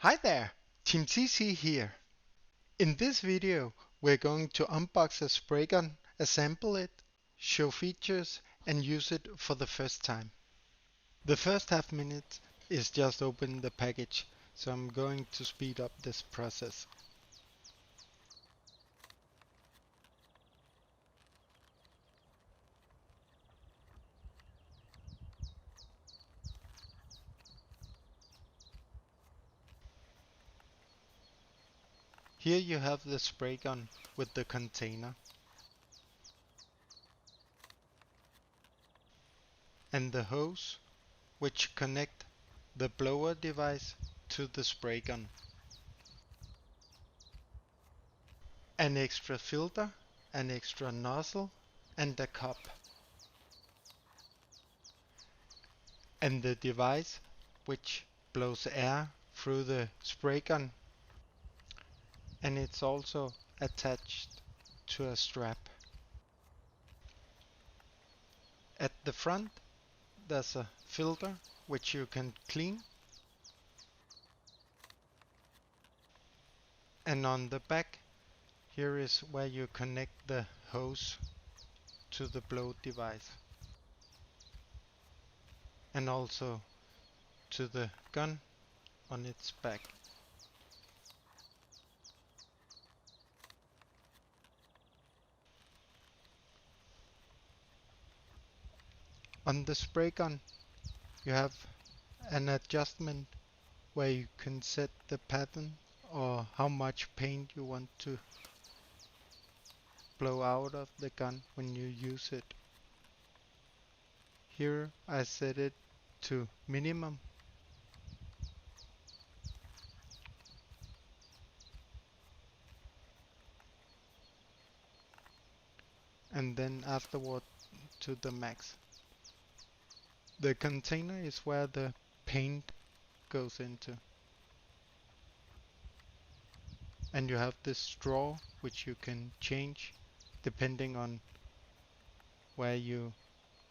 Hi there, Team TC here. In this video, we're going to unbox a spray gun, assemble it, show features, and use it for the first time. The first half minute is just opening the package, so I'm going to speed up this process. Here you have the spray gun with the container and the hose which connect the blower device to the spray gun. An extra filter, an extra nozzle, and a cup. And the device which blows air through the spray gun, and it's also attached to a strap. At the front there's a filter which you can clean, and on the back here is where you connect the hose to the blow device and also to the gun on its back. On the spray gun you have an adjustment where you can set the pattern or how much paint you want to blow out of the gun when you use it. Here I set it to minimum. And then afterward to the max. The container is where the paint goes into. And you have this straw which you can change depending on where you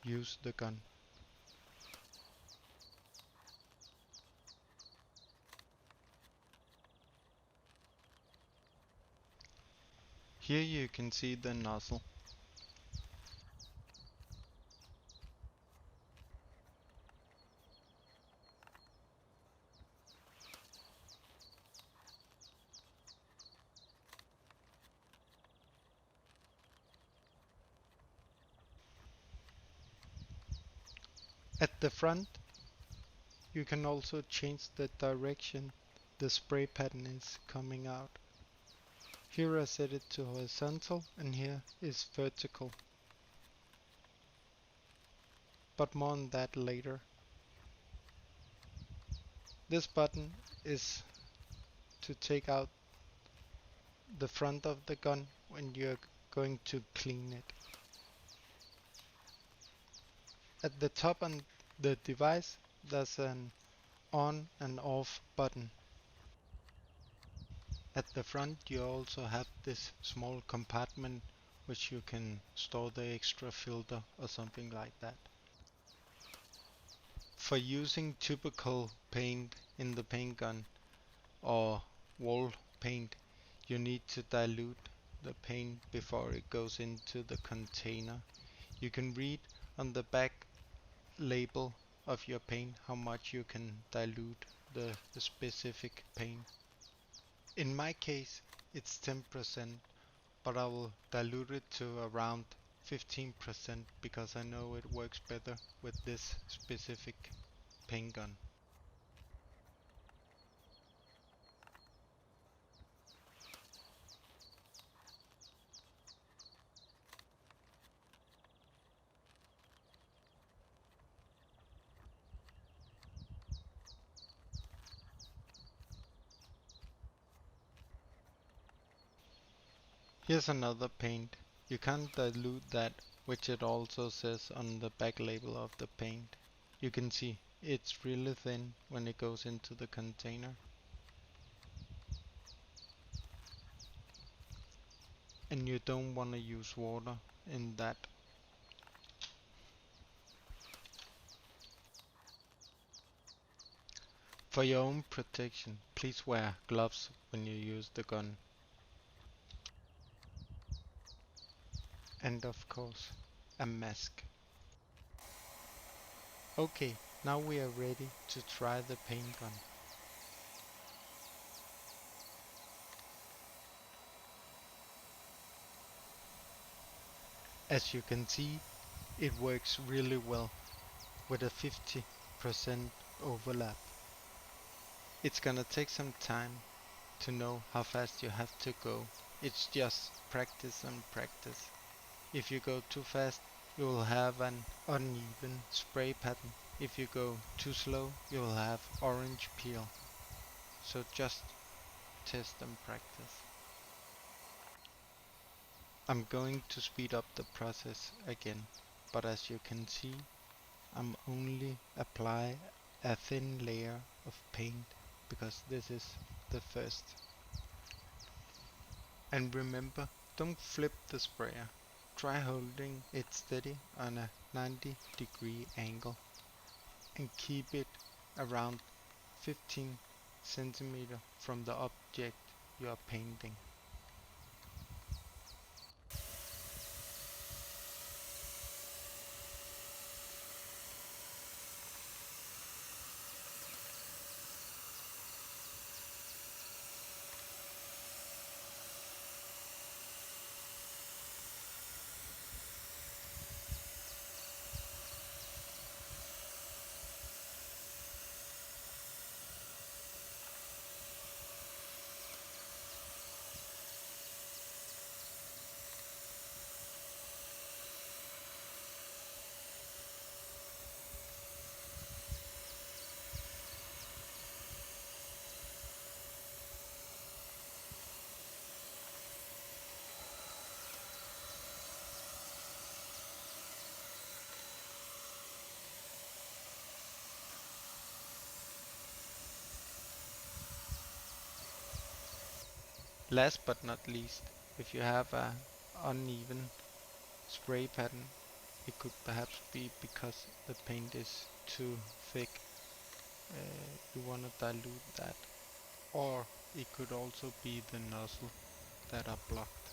use the gun. Here you can see the nozzle. At the front you can also change the direction the spray pattern is coming out. Here I set it to horizontal and here is vertical. But more on that later. This button is to take out the front of the gun when you're going to clean it. At the top on the device there's an on and off button. At the front you also have this small compartment which you can store the extra filter or something like that. For using typical paint in the paint gun or wall paint, you need to dilute the paint before it goes into the container. You can read on the back label of your paint how much you can dilute the specific paint. In my case it's 10%, but I will dilute it to around 15% because I know it works better with this specific paint gun. Here's another paint. You can't dilute that, which it also says on the back label of the paint. You can see it's really thin when it goes into the container. And you don't want to use water in that. For your own protection, please wear gloves when you use the gun. And of course, a mask. Okay, now we are ready to try the paint gun. As you can see, it works really well with a 50% overlap. It's gonna take some time to know how fast you have to go. It's just practice and practice. If you go too fast, you will have an uneven spray pattern. If you go too slow, you will have orange peel. So just test and practice. I'm going to speed up the process again, but as you can see, I'm only apply a thin layer of paint because this is the first. And remember, don't flip the sprayer. Try holding it steady on a 90-degree angle and keep it around 15 centimeters from the object you are painting. Last but not least, if you have a uneven spray pattern, it could perhaps be because the paint is too thick. You want to dilute that, or it could also be the nozzle that are blocked.